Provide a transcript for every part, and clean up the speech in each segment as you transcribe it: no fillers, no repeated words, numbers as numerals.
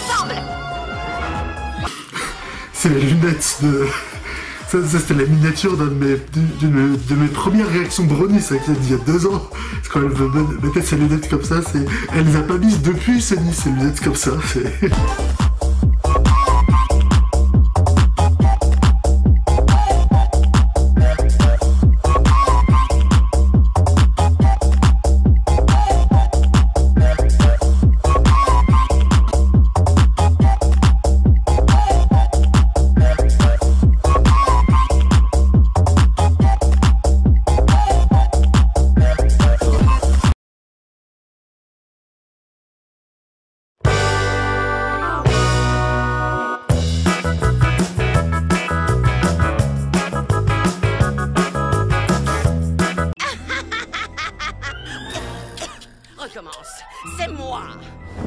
ensemble. C'est les lunettes de... Ça c'était la miniature d'une de mes premières réactions brownie, ça il y a 2 ans. Parce quand elle veut mettre ses lunettes comme ça, elle les a pas mises depuis ces lunettes comme ça. Recommence. C'est moi.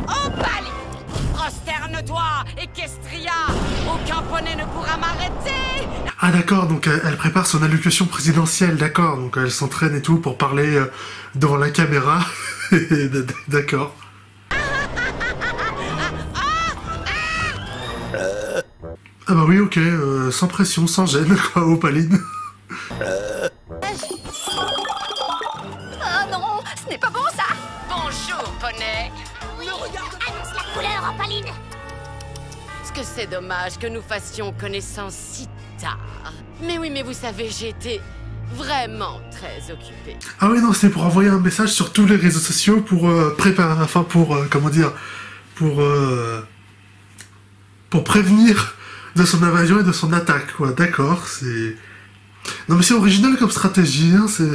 Opaline. Prosterne-toi, Equestria. Aucun poney ne pourra m'arrêter. Ah d'accord, donc elle prépare son allocution présidentielle, d'accord. Donc elle s'entraîne et tout pour parler devant la caméra. D'accord. Ah bah oui, ok, sans pression, sans gêne, quoi, Opaline. Oh non, ce n'est pas bon ça. Bonjour, poney. Annonce la couleur, Opaline. Ce que c'est dommage que nous fassions connaissance si tard. Mais oui, mais vous savez, j'ai été vraiment très occupée. Ah oui, non, c'était pour envoyer un message sur tous les réseaux sociaux pour préparer, enfin pour, comment dire, pour prévenir de son invasion et de son attaque, quoi, d'accord, c'est... Non mais c'est original comme stratégie, hein, c'est...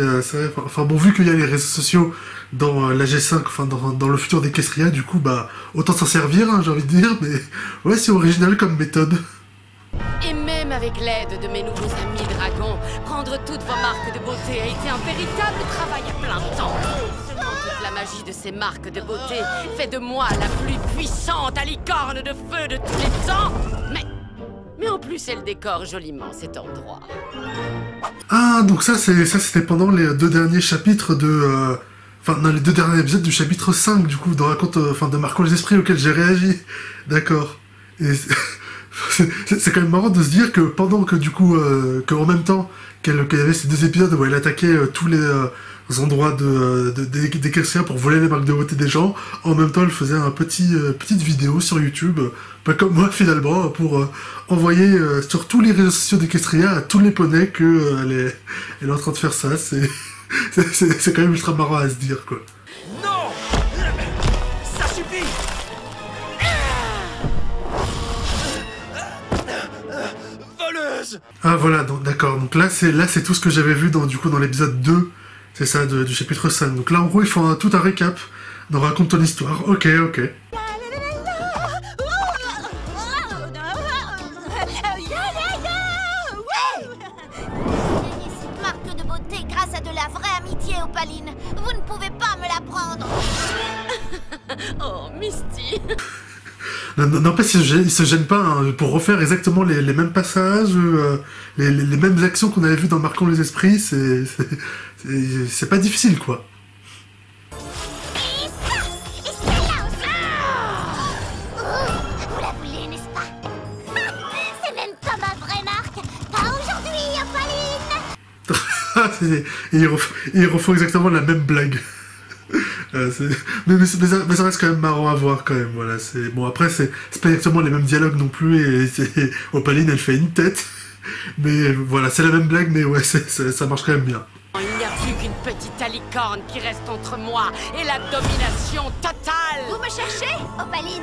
Enfin bon, vu qu'il y a les réseaux sociaux dans la G5, enfin dans le futur d'Equestria, du coup, bah, autant s'en servir, hein, j'ai envie de dire, mais... Ouais, c'est original comme méthode. Et même avec l'aide de mes nouveaux amis dragons, prendre toutes vos marques de beauté a été un véritable travail à plein temps. Seulement toute la magie de ces marques de beauté fait de moi la plus puissante licorne de feu de tous les temps. Mais en plus, elle décore joliment cet endroit. Ah, donc ça c'était pendant les 2 derniers chapitres de... Enfin, dans les 2 derniers épisodes du chapitre 5, du coup, dans Raconte... Enfin, de Marquons les esprits auxquels j'ai réagi. D'accord. Et... c'est quand même marrant de se dire que pendant que, du coup, qu'en même temps qu'il y avait ces 2 épisodes où elle attaquait tous les endroits d'Equestria pour voler les marques de beauté des gens, en même temps elle faisait un petite vidéo sur YouTube, pas comme moi finalement, pour envoyer sur tous les réseaux sociaux d'Equestria à tous les poneys que elle est en train de faire ça. C'est quand même ultra marrant à se dire, quoi. Non! Ça suffit! Voleuse! Ah voilà, donc d'accord, donc là c'est tout ce que j'avais vu dans l'épisode 2, c'est ça, du chapitre 5. Donc là en gros ils font tout un récap, donc raconte ton histoire, ok. Cette marque de beauté grâce à de la vraie amitié, Opaline. Vous ne pouvez pas me la prendre. Oh, Misty. Non, pas il se gêne pas hein, pour refaire exactement les mêmes passages, les mêmes actions qu'on avait vues dans Marquons les esprits, c'est pas difficile, quoi. Et celle-là aussi. Vous la voulez, n'est-ce pas? C'est même pas ma vraie marque. Pas aujourd'hui, Opaline. Et ils refont exactement la même blague. Mais ça reste quand même marrant à voir quand même, voilà, c'est... Bon, après, c'est pas exactement les mêmes dialogues non plus, et Opaline, elle fait une tête, mais voilà, c'est la même blague, mais ouais, ça marche quand même bien. Il n'y a plus qu'une petite licorne qui reste entre moi et la domination totale. Vous me cherchez, Opaline?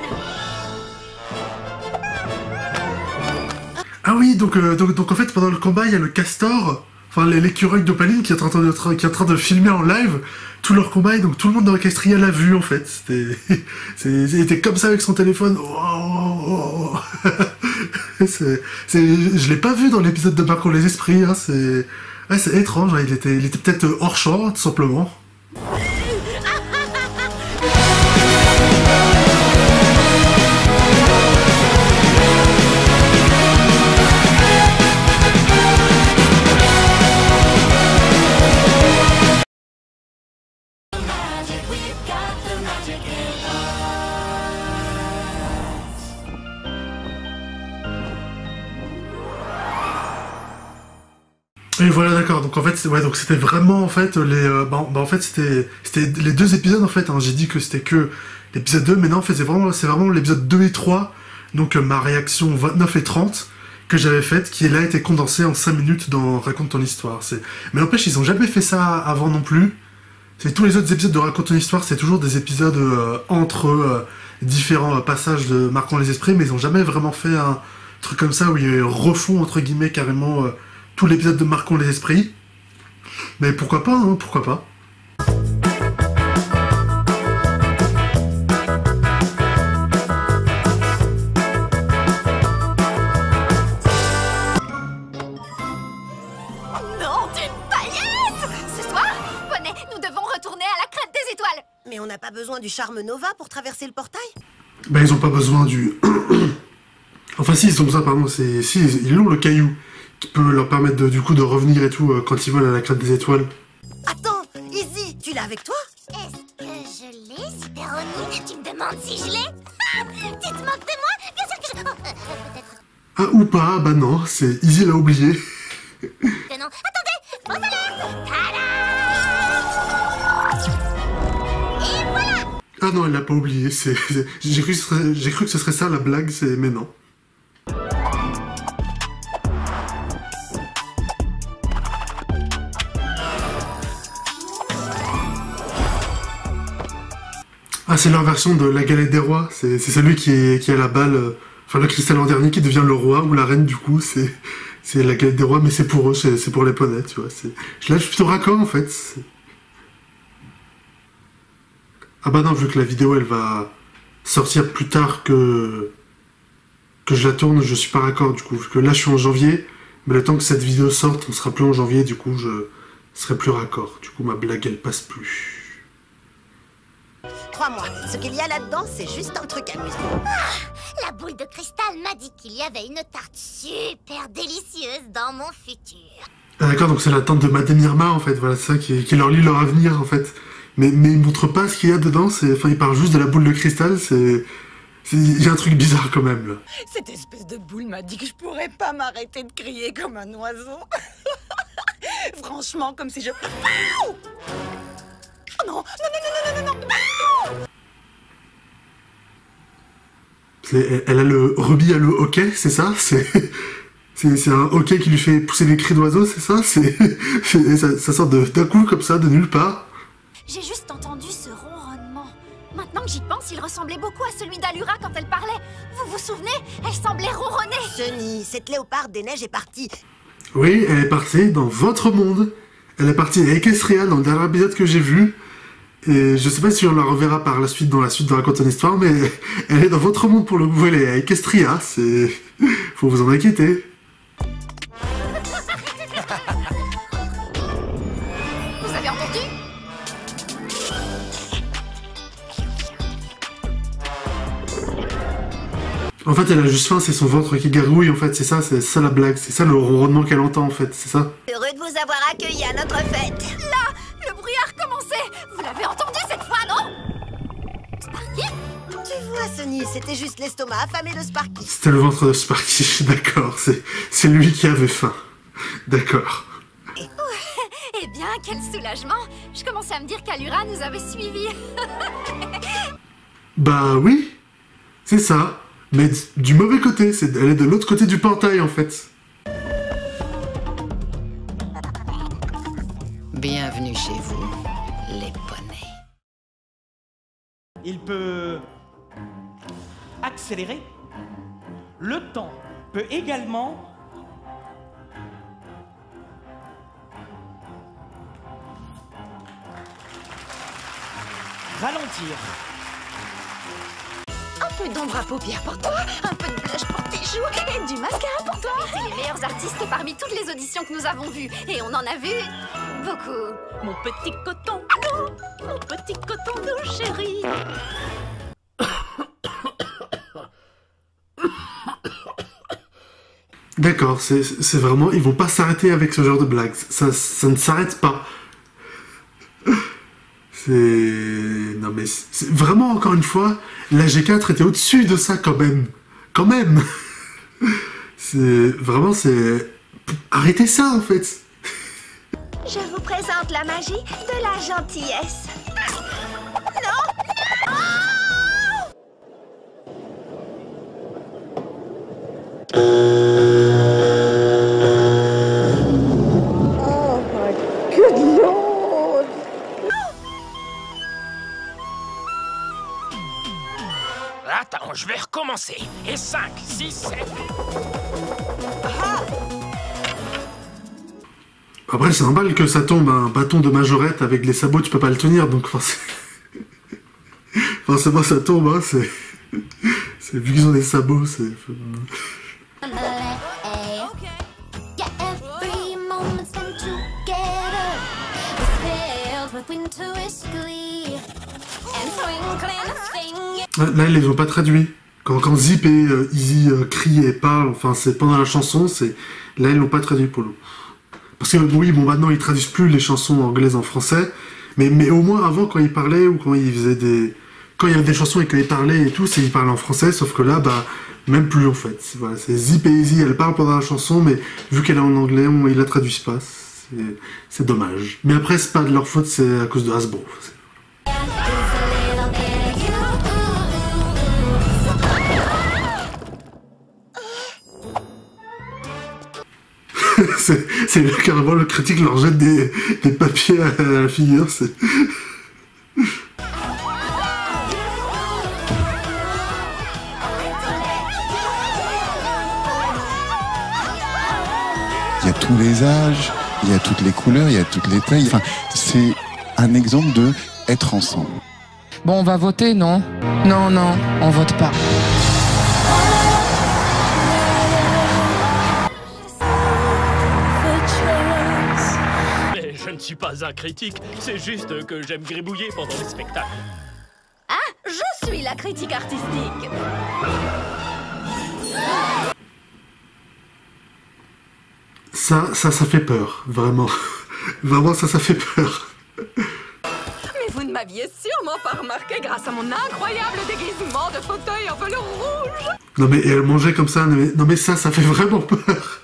Ah oui, donc en fait, pendant le combat, il y a le castor, enfin l'écureuil d'Opaline qui est en train de filmer en live tout leur combat, et donc tout le monde dans Equestria l'a vu en fait. Il était comme ça avec son téléphone. Je l'ai pas vu dans l'épisode de Marquons les esprits, hein, c'est étrange, hein, il était peut-être hors champ, tout simplement. Et voilà, d'accord. Donc en fait, ouais, donc c'était vraiment en fait en fait c'était les 2 épisodes en fait. Hein. J'ai dit que c'était que l'épisode 2, mais non, en fait c'est vraiment l'épisode 2 et 3. Donc ma réaction 29 et 30 que j'avais faite, qui là été condensée en 5 minutes dans Raconte ton histoire. Mais n'empêche, ils ont jamais fait ça avant non plus. C'est tous les autres épisodes de Raconte ton histoire, c'est toujours des épisodes entre différents passages de Marquant les esprits, mais ils ont jamais vraiment fait un truc comme ça où ils refont entre guillemets carrément tout l'épisode de Marquons les esprits. Mais pourquoi pas, hein, pourquoi pas. Non, d'une paillette! Ce soir, Poney, nous devons retourner à la crête des étoiles. Mais on n'a pas besoin du charme Nova pour traverser le portail? Bah ils ont pas besoin du... Enfin si, ils ont besoin, pardon, si, ils ont le caillou qui peut leur permettre du coup de revenir et tout quand ils veulent à la crête des étoiles. Attends, Izzy, tu l'as avec toi? Est-ce que je l'ai, Superoni? Tu me demandes si je l'ai? Tu te moques de moi? Bien sûr que je... Oh, peut-être Ah ou pas, bah non, c'est Izzy l'a oublié. que non. Attendez! Fausse alerte! Tada! Et voilà! Ah non, elle l'a pas oublié, j'ai cru que ce serait ça la blague, mais non. Ah, c'est leur version de la galette des rois, c'est celui qui a la balle, enfin le cristal en dernier qui devient le roi ou la reine du coup, c'est la galette des rois, mais c'est pour eux, c'est pour les poneys, tu vois. Là, je suis plutôt raccord en fait. Ah bah non, vu que la vidéo elle va sortir plus tard que je la tourne, je suis pas raccord du coup, vu que là je suis en janvier, mais le temps que cette vidéo sorte, on sera plus en janvier, du coup je serai plus raccord, du coup ma blague elle passe plus. Crois-moi, ce qu'il y a là-dedans, c'est juste un truc amusant. La boule de cristal m'a dit qu'il y avait une tarte super délicieuse dans mon futur. Ah d'accord, donc c'est la tante de Madame Irma en fait, voilà, c'est ça qui leur lit leur avenir en fait. Mais ils montrent pas ce qu'il y a dedans, enfin ils parlent juste de la boule de cristal, il y a un truc bizarre quand même là. Cette espèce de boule m'a dit que je pourrais pas m'arrêter de crier comme un oiseau. Franchement, comme si je... Oh non, non, non, non, non, non, non, non. Elle a le rubis à le hockey, c'est ça? C'est un hockey qui lui fait pousser des cris d'oiseau, c'est ça? Ça sort d'un coup comme ça, de nulle part. J'ai juste entendu ce ronronnement. Maintenant que j'y pense, il ressemblait beaucoup à celui d'Allura quand elle parlait. Vous vous souvenez? Elle semblait ronronner. Sunny, cette léoparde des neiges est partie. Oui, elle est partie dans votre monde. Elle est partie à Equestria dans le dernier épisode que j'ai vu. Et je sais pas si on la reverra par la suite, dans la suite de Raconte ton histoire, mais elle est dans votre monde pour le coup, elle est à Equestria, faut vous en inquiéter. Vous avez entendu? En fait, elle a juste faim, c'est son ventre qui gargouille, en fait, c'est ça la blague, c'est ça le ronronnement qu'elle entend, en fait, c'est ça. Heureux de vous avoir accueilli à notre fête. Là, le bruit a recommencé. Vous l'avez entendu cette fois, non? Sparky? Tu vois, Sunny, c'était juste l'estomac affamé de Sparky. C'était le ventre de Sparky, d'accord, c'est lui qui avait faim. D'accord. Eh bien, quel soulagement. Je commençais à me dire qu'Allura nous avait suivis. Bah oui, c'est ça. Mais du mauvais côté, elle est de l'autre côté du portail en fait. Bienvenue chez vous, les poneys. Il peut accélérer. Le temps peut également ralentir. Un peu d'ombre à paupières pour toi, un peu de blush pour tes joues et du mascara pour toi. On était les meilleurs artistes parmi toutes les auditions que nous avons vues. Et on en a vu beaucoup. Mon petit coton doux, mon petit coton doux chéri. D'accord, c'est vraiment... Ils vont pas s'arrêter avec ce genre de blagues. Ça ne s'arrête pas. Non mais... Vraiment, encore une fois, la G4 était au-dessus de ça quand même. Quand même. Vraiment, c'est... Arrêtez ça, en fait. Je vous présente la magie de la gentillesse. Non! Oh my good lord! Attends, je vais recommencer. Et 5, 6, 7... Après, c'est normal que ça tombe, un bâton de majorette avec les sabots, tu peux pas le tenir, donc forcément ça tombe, hein, c'est... Vu qu'ils ont des sabots, c'est... Là, ils les ont pas traduits. Quand Zip et Izzy crient et parlent, enfin, c'est pendant la chanson, c'est... Là, ils l'ont pas traduit pour nous. Parce que, oui, bon, maintenant, ils traduisent plus les chansons anglaises en français, mais au moins, avant, quand ils parlaient, ou quand ils faisaient des... Quand il y avait des chansons et qu'ils parlaient et tout, ils parlaient en français, sauf que là, bah, même plus, en fait. Voilà, c'est Zip et Izzy, elles parlent pendant la chanson, mais vu qu'elle est en anglais, ils la traduisent pas. C'est dommage. Mais après, c'est pas de leur faute, c'est à cause de Hasbro. c'est carrément le critique leur jette des papiers à la figure, c'est... Il y a tous les âges, il y a toutes les couleurs, il y a toutes les tailles. Enfin, c'est un exemple de être ensemble. Bon, on va voter, non? Non, non, on vote pas. Mais je ne suis pas un critique, c'est juste que j'aime gribouiller pendant les spectacles. Ah, je suis la critique artistique. Ça fait peur, vraiment. Vraiment, ça fait peur. Mais vous ne m'aviez sûrement pas remarqué grâce à mon incroyable déguisement de fauteuil en velours rouge. Non mais elle mangeait comme ça, non mais ça fait vraiment peur.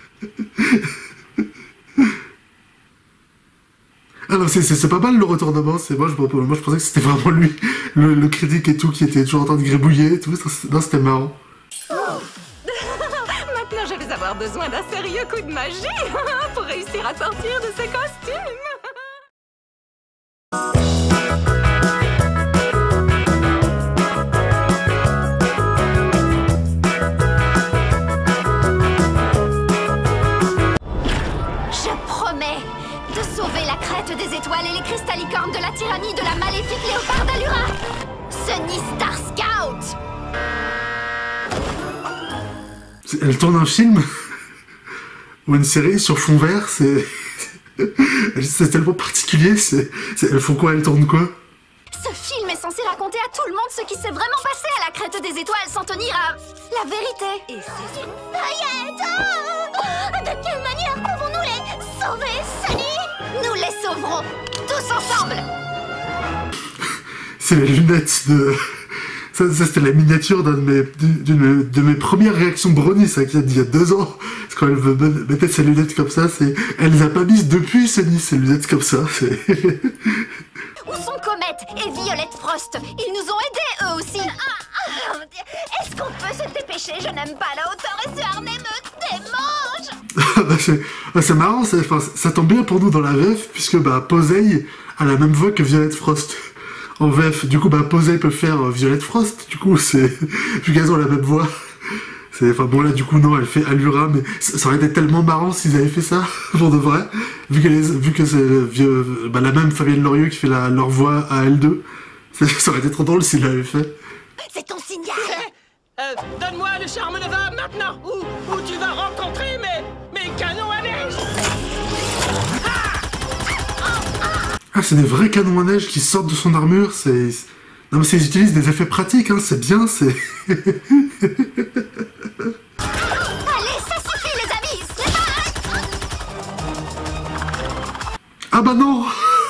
Ah non, c'est pas mal le retournement, moi je pensais que c'était vraiment lui, le critique et tout, qui était toujours en train de gribouiller et tout, non c'était marrant. Maintenant je vais avoir besoin d'un sérieux coup de magie pour réussir à sortir de ces costumes. Des étoiles et les cristalicornes de la tyrannie de la maléfique léopard d'Allura. Sunny Star Scout. Elle tourne un film ou une série sur fond vert, c'est tellement particulier. Elles font quoi? Elles tournent quoi? Ce film est censé raconter à tout le monde ce qui s'est vraiment passé à la crête des étoiles sans tenir à la vérité. Et c'est une paillette. De quelle manière pouvons-nous les sauver, Sunny? Nous les sauverons, tous ensemble. C'est les lunettes de... Ça c'était la miniature d'une de mes premières réactions Brony, ça, il y a 2 ans. Parce quand elle mettait ses lunettes comme ça, elle les a pas mises depuis, ces lunettes comme ça. Où sont Comet et Violette Frost? Ils nous ont aidés, eux aussi. Est-ce qu'on peut se dépêcher? Je n'aime pas la hauteur et ce harnais me démange. C'est marrant, ça tombe bien pour nous dans la VF, puisque Posey a la même voix que Violette Frost. En VF, du coup, Posey peut faire Violette Frost, du coup, vu qu'elles ont la même voix. Enfin bon, là, du coup, non, elle fait Allura, mais ça aurait été tellement marrant s'ils avaient fait ça, pour de vrai. Vu que c'est la même Fabienne Lorieux qui fait leur voix à L2. Ça aurait été trop drôle s'ils l'avaient fait. C'est ton signal. Donne-moi le charme de vin maintenant, ou tu vas rencontrer mes canons à neige. Ah, c'est des vrais canons à neige qui sortent de son armure, Non mais ils utilisent des effets pratiques, hein, c'est bien, Allez, ça suffit les amis, c'est pas... Ah bah non.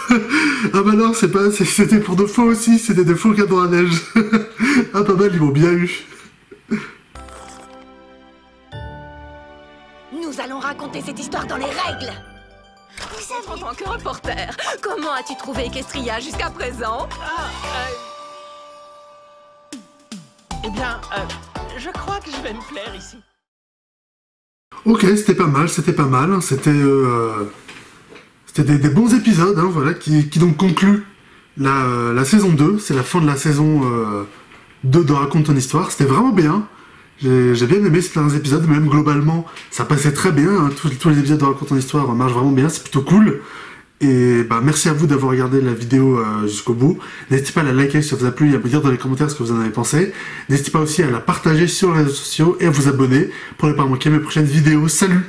Ah bah non, c'était pour de faux aussi, c'était des faux canons à neige. Ah pas mal, ils m'ont bien eu. Nous allons raconter cette histoire dans les règles. En tant que reporter, comment as-tu trouvé Equestria jusqu'à présent? Eh bien, je crois que je vais me plaire ici. Ok, c'était pas mal, c'était pas mal. C'était des bons épisodes, hein, voilà, qui donc concluent la saison 2. C'est la fin de la saison 2 de Raconte ton histoire. C'était vraiment bien. J'ai bien aimé ces derniers épisodes, même globalement, ça passait très bien. Hein, tous les épisodes de Raconte ton histoire marchent vraiment bien, c'est plutôt cool. Et bah, merci à vous d'avoir regardé la vidéo jusqu'au bout. N'hésitez pas à la liker si ça vous a plu et à me dire dans les commentaires ce que vous en avez pensé. N'hésitez pas aussi à la partager sur les réseaux sociaux et à vous abonner pour ne pas manquer mes prochaines vidéos. Salut!